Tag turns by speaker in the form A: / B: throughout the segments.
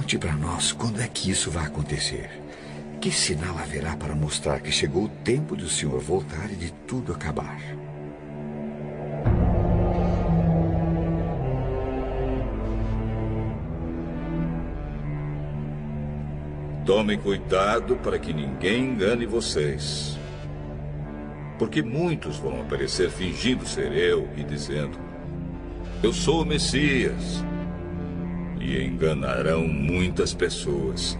A: Conte para nós quando é que isso vai acontecer. Que sinal haverá para mostrar que chegou o tempo do Senhor voltar e de tudo acabar?
B: Tomem cuidado para que ninguém engane vocês. Porque muitos vão aparecer fingindo ser eu e dizendo: eu sou o Messias. E enganarão muitas pessoas.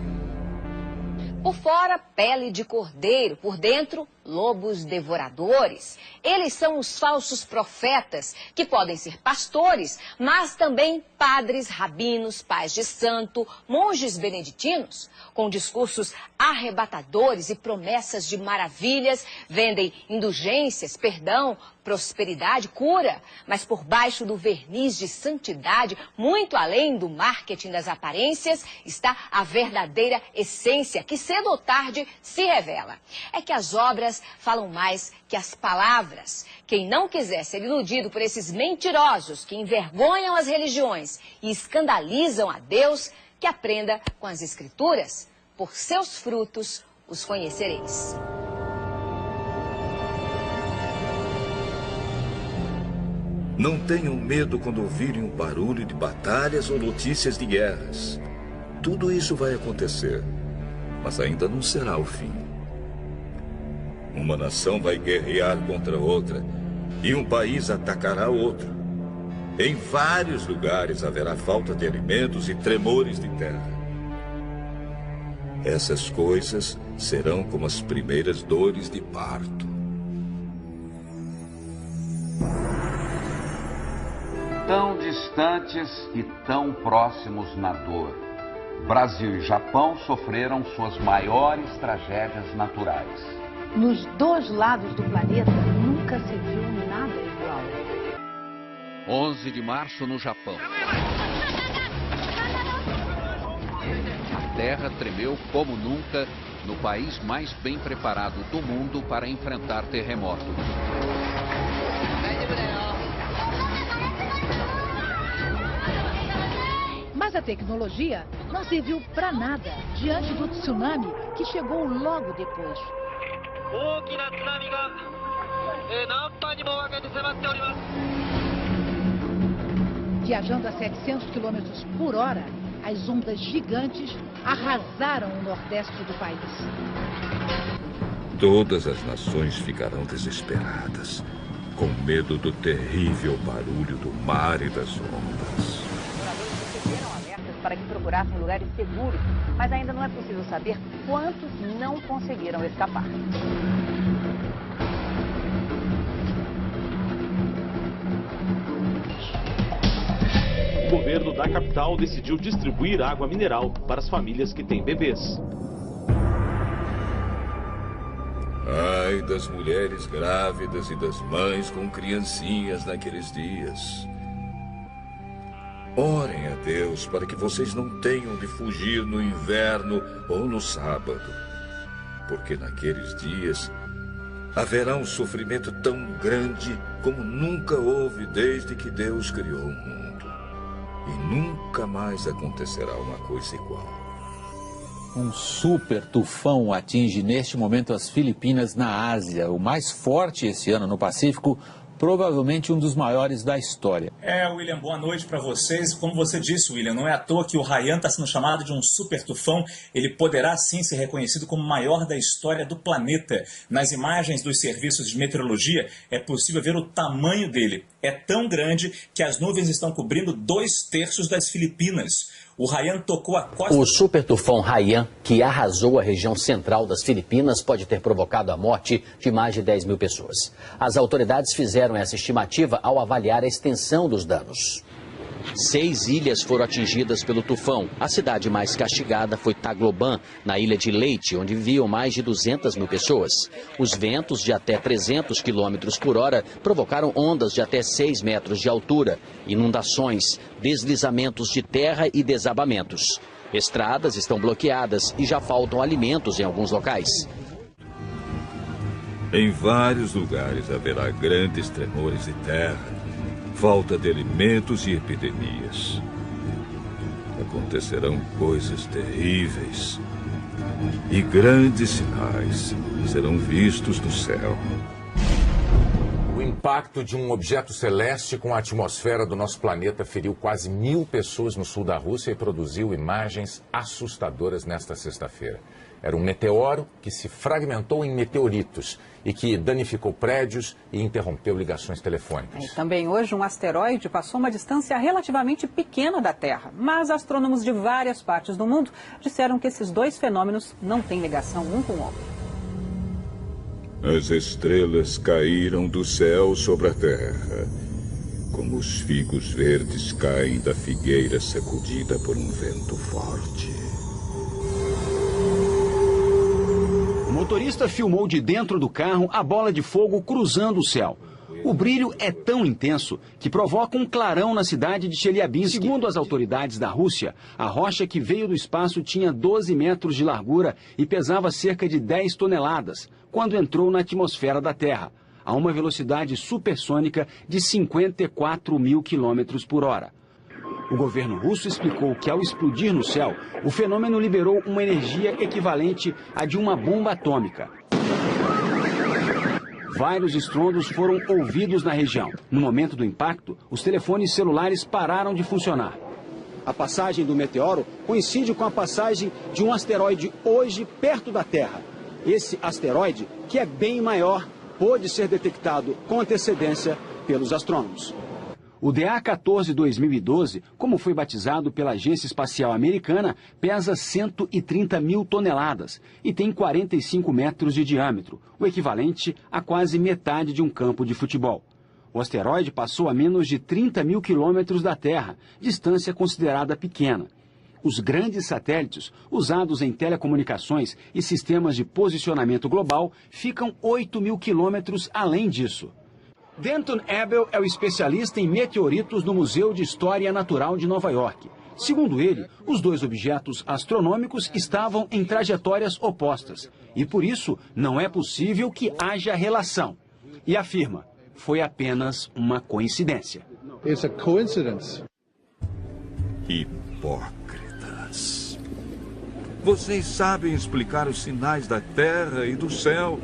C: Por fora, pele de cordeiro, por dentro, lobos devoradores. Eles são os falsos profetas, que podem ser pastores, mas também padres, rabinos, pais de santo, monges beneditinos, com discursos arrebatadores e promessas de maravilhas, vendem indulgências, perdão, prosperidade, cura, mas por baixo do verniz de santidade, muito além do marketing das aparências, está a verdadeira essência, que cedo ou tarde se revela. É que as obras falam mais que as palavras. Quem não quiser ser iludido por esses mentirosos que envergonham as religiões e escandalizam a Deus, que aprenda com as Escrituras. Por seus frutos os conhecereis.
B: Não tenham medo quando ouvirem o barulho de batalhas ou notícias de guerras. Tudo isso vai acontecer, mas ainda não será o fim. Uma nação vai guerrear contra outra e um país atacará outro. Em vários lugares haverá falta de alimentos e tremores de terra. Essas coisas serão como as primeiras dores de parto.
D: Tão distantes e tão próximos na dor, Brasil e Japão sofreram suas maiores tragédias naturais.
E: Nos dois lados do planeta nunca se viu nada igual.
F: 11 de março no Japão. A terra tremeu como nunca no país mais bem preparado do mundo para enfrentar terremoto.
E: Mas a tecnologia não serviu para nada diante do tsunami que chegou logo depois. Viajando a 700 km por hora, as ondas gigantes arrasaram o nordeste do país.
B: Todas as nações ficarão desesperadas, com medo do terrível barulho do mar e das ondas.
C: Receberam alertas para que procurassem lugares seguros, mas ainda não é possível saber quantos não conseguiram escapar.
G: O governo da capital decidiu distribuir água mineral para as famílias que têm bebês.
B: Ai das mulheres grávidas e das mães com criancinhas naqueles dias. Orem a Deus para que vocês não tenham de fugir no inverno ou no sábado, porque naqueles dias haverá um sofrimento tão grande como nunca houve desde que Deus criou o mundo. E nunca mais acontecerá uma coisa igual.
H: Um super tufão atinge neste momento as Filipinas na Ásia, o mais forte esse ano no Pacífico, provavelmente um dos maiores da história.
I: William, boa noite para vocês. Como você disse, William, não é à toa que o Haiyan está sendo chamado de um super tufão. Ele poderá sim ser reconhecido como o maior da história do planeta. Nas imagens dos serviços de meteorologia é possível ver o tamanho dele. É tão grande que as nuvens estão cobrindo 2/3 das Filipinas. O Haiyan tocou a costa...
J: O super tufão Haiyan, que arrasou a região central das Filipinas, pode ter provocado a morte de mais de 10 mil pessoas. As autoridades fizeram essa estimativa ao avaliar a extensão dos danos.
F: 6 ilhas foram atingidas pelo tufão. A cidade mais castigada foi Tagloban, na ilha de Leyte, onde viviam mais de 200 mil pessoas. Os ventos de até 300 km por hora provocaram ondas de até 6 metros de altura, inundações, deslizamentos de terra e desabamentos. Estradas estão bloqueadas e já faltam alimentos em alguns locais.
B: Em vários lugares haverá grandes tremores de terra, falta de alimentos e epidemias. acontecerão coisas terríveis. E grandes sinais serão vistos do céu.
K: O impacto de um objeto celeste com a atmosfera do nosso planeta feriu quase 1000 pessoas no sul da Rússia e produziu imagens assustadoras nesta sexta-feira. Era um meteoro que se fragmentou em meteoritos e que danificou prédios e interrompeu ligações telefônicas.
L: E também hoje um asteroide passou uma distância relativamente pequena da Terra, mas astrônomos de várias partes do mundo disseram que esses dois fenômenos não têm ligação um com o outro.
B: As estrelas caíram do céu sobre a terra, como os figos verdes caem da figueira sacudida por um vento forte.
M: O motorista filmou de dentro do carro a bola de fogo cruzando o céu. O brilho é tão intenso que provoca um clarão na cidade de Chelyabinsk. Segundo as autoridades da Rússia, a rocha que veio do espaço tinha 12 metros de largura e pesava cerca de 10 toneladas, quando entrou na atmosfera da Terra, a uma velocidade supersônica de 54.000 quilômetros por hora. O governo russo explicou que, ao explodir no céu, o fenômeno liberou uma energia equivalente à de uma bomba atômica. Vários estrondos foram ouvidos na região. No momento do impacto, os telefones celulares pararam de funcionar. A passagem do meteoro coincide com a passagem de um asteroide hoje perto da Terra. Esse asteroide, que é bem maior, pôde ser detectado com antecedência pelos astrônomos. O DA-14 2012, como foi batizado pela Agência Espacial Americana, pesa 130.000 toneladas e tem 45 metros de diâmetro, o equivalente a quase metade de um campo de futebol. O asteroide passou a menos de 30.000 quilômetros da Terra, distância considerada pequena. Os grandes satélites, usados em telecomunicações e sistemas de posicionamento global, ficam 8.000 quilômetros além disso. Denton Abel é o especialista em meteoritos no Museu de História Natural de Nova York. Segundo ele, os dois objetos astronômicos estavam em trajetórias opostas e, por isso, não é possível que haja relação. E afirma, foi apenas uma coincidência.
N: It's a coincidence.
B: Hipócritas. Vocês sabem explicar os sinais da terra e do céu.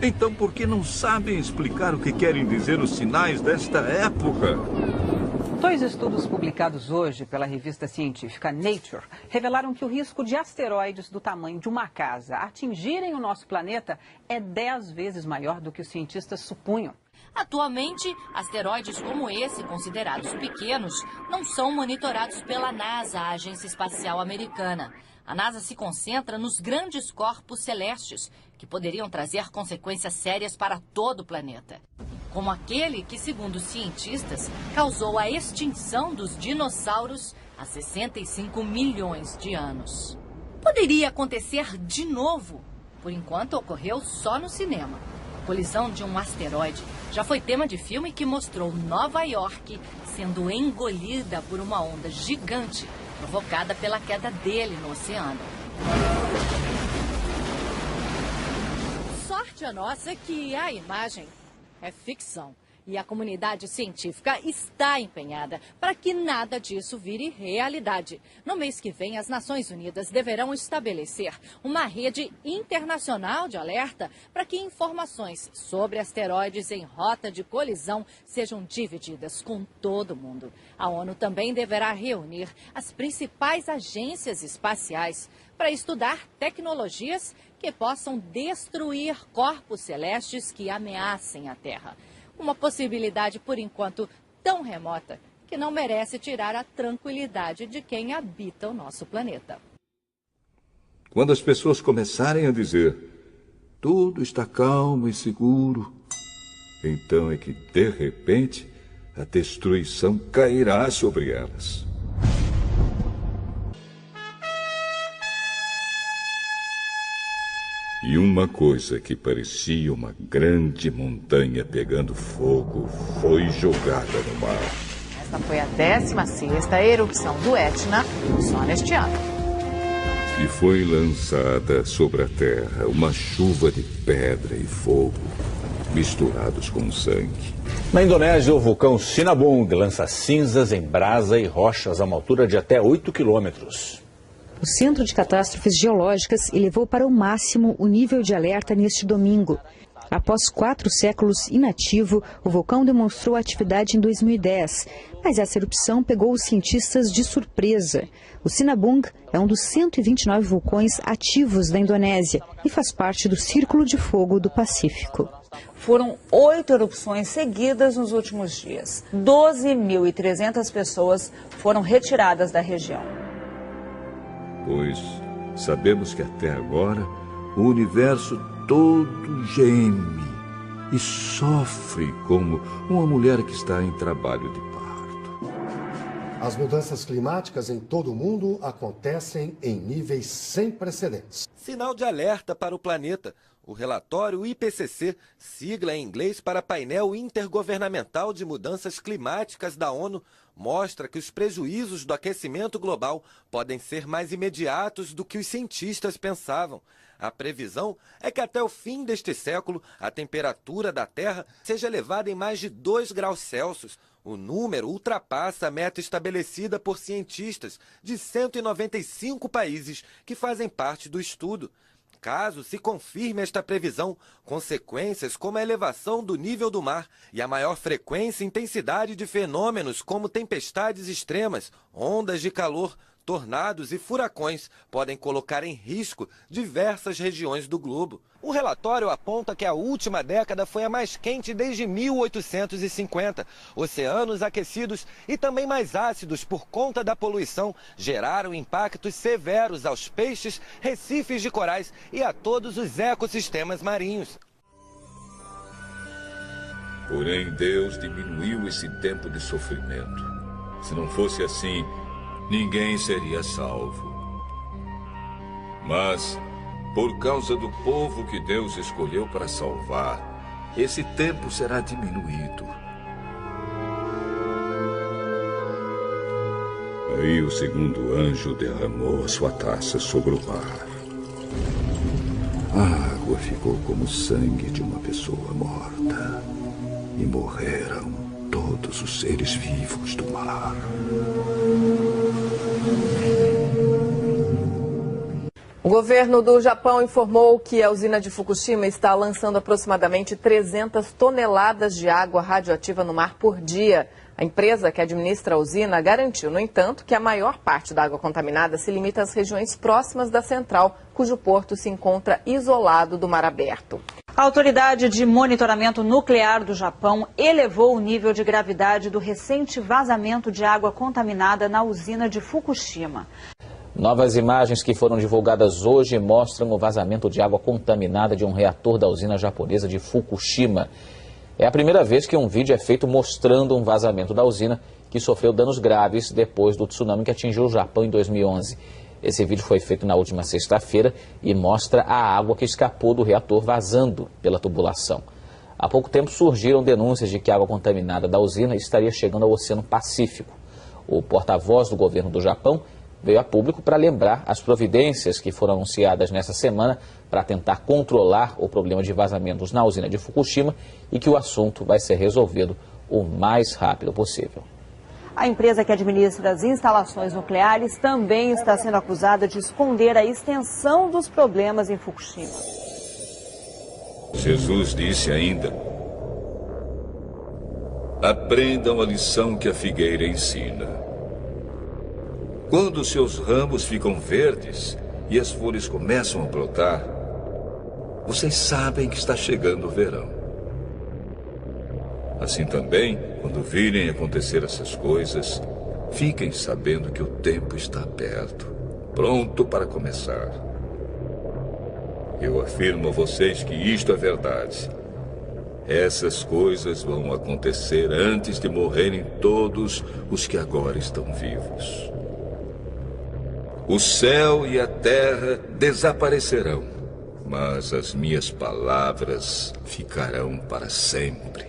B: Então, por que não sabem explicar o que querem dizer os sinais desta época?
L: Dois estudos publicados hoje pela revista científica Nature revelaram que o risco de asteroides do tamanho de uma casa atingirem o nosso planeta é 10 vezes maior do que os cientistas supunham.
O: Atualmente, asteroides como esse, considerados pequenos, não são monitorados pela NASA, a Agência Espacial Americana. A NASA se concentra nos grandes corpos celestes, que poderiam trazer consequências sérias para todo o planeta. Como aquele que, segundo os cientistas, causou a extinção dos dinossauros há 65 milhões de anos. Poderia acontecer de novo. Por enquanto, ocorreu só no cinema. A colisão de um asteroide já foi tema de filme que mostrou Nova York sendo engolida por uma onda gigante, provocada pela queda dele no oceano. Sorte a nossa que a imagem é ficção e a comunidade científica está empenhada para que nada disso vire realidade. No mês que vem, as Nações Unidas deverão estabelecer uma rede internacional de alerta para que informações sobre asteroides em rota de colisão sejam divididas com todo mundo. A ONU também deverá reunir as principais agências espaciais para estudar tecnologias que possam destruir corpos celestes que ameacem a Terra. Uma possibilidade, por enquanto, tão remota que não merece tirar a tranquilidade de quem habita o nosso planeta.
B: Quando as pessoas começarem a dizer tudo está calmo e seguro, então é que, de repente, a destruição cairá sobre elas. E uma coisa que parecia uma grande montanha pegando fogo foi jogada no mar.
P: Esta foi a 16ª erupção do Etna só neste ano.
B: E foi lançada sobre a terra uma chuva de pedra e fogo misturados com sangue.
H: Na Indonésia, o vulcão Sinabung lança cinzas em brasa e rochas a uma altura de até 8 quilômetros.
Q: O Centro de Catástrofes Geológicas elevou para o máximo o nível de alerta neste domingo. Após 4 séculos inativo, o vulcão demonstrou atividade em 2010, mas essa erupção pegou os cientistas de surpresa. O Sinabung é um dos 129 vulcões ativos da Indonésia e faz parte do Círculo de Fogo do Pacífico.
R: Foram 8 erupções seguidas nos últimos dias. 12.300 pessoas foram retiradas da região.
B: Pois sabemos que até agora o universo todo geme e sofre como uma mulher que está em trabalho de parto.
S: As mudanças climáticas em todo o mundo acontecem em níveis sem precedentes.
T: Sinal de alerta para o planeta. O relatório IPCC, sigla em inglês para Painel Intergovernamental de Mudanças Climáticas da ONU, mostra que os prejuízos do aquecimento global podem ser mais imediatos do que os cientistas pensavam. A previsão é que até o fim deste século, a temperatura da Terra seja elevada em mais de 2 graus Celsius. O número ultrapassa a meta estabelecida por cientistas de 195 países que fazem parte do estudo. Caso se confirme esta previsão, consequências como a elevação do nível do mar e a maior frequência e intensidade de fenômenos como tempestades extremas, ondas de calor, tornados e furacões podem colocar em risco diversas regiões do globo. O relatório aponta que a última década foi a mais quente desde 1850. Oceanos aquecidos e também mais ácidos por conta da poluição geraram impactos severos aos peixes, recifes de corais e a todos os ecossistemas marinhos.
B: Porém, Deus diminuiu esse tempo de sofrimento. Se não fosse assim, ninguém seria salvo. Mas, por causa do povo que Deus escolheu para salvar, esse tempo será diminuído. Aí o segundo anjo derramou a sua taça sobre o mar. A água ficou como o sangue de uma pessoa morta. E morreram todos os seres vivos do mar.
U: O governo do Japão informou que a usina de Fukushima está lançando aproximadamente 300 toneladas de água radioativa no mar por dia. A empresa que administra a usina garantiu, no entanto, que a maior parte da água contaminada se limita às regiões próximas da central, cujo porto se encontra isolado do mar aberto.
R: A Autoridade de Monitoramento Nuclear do Japão elevou o nível de gravidade do recente vazamento de água contaminada na usina de Fukushima.
F: Novas imagens que foram divulgadas hoje mostram o vazamento de água contaminada de um reator da usina japonesa de Fukushima. É a primeira vez que um vídeo é feito mostrando um vazamento da usina que sofreu danos graves depois do tsunami que atingiu o Japão em 2011. Esse vídeo foi feito na última sexta-feira e mostra a água que escapou do reator vazando pela tubulação. Há pouco tempo surgiram denúncias de que a água contaminada da usina estaria chegando ao Oceano Pacífico. O porta-voz do governo do Japão veio a público para lembrar as providências que foram anunciadas nessa semana para tentar controlar o problema de vazamentos na usina de Fukushima e que o assunto vai ser resolvido o mais rápido possível.
R: A empresa que administra as instalações nucleares também está sendo acusada de esconder a extensão dos problemas em Fukushima.
B: Jesus disse ainda: aprendam a lição que a figueira ensina. Quando seus ramos ficam verdes e as folhas começam a brotar, vocês sabem que está chegando o verão. Assim também, quando virem acontecer essas coisas, fiquem sabendo que o tempo está perto, pronto para começar. Eu afirmo a vocês que isto é verdade. Essas coisas vão acontecer antes de morrerem todos os que agora estão vivos. O céu e a terra desaparecerão, mas as minhas palavras ficarão para sempre.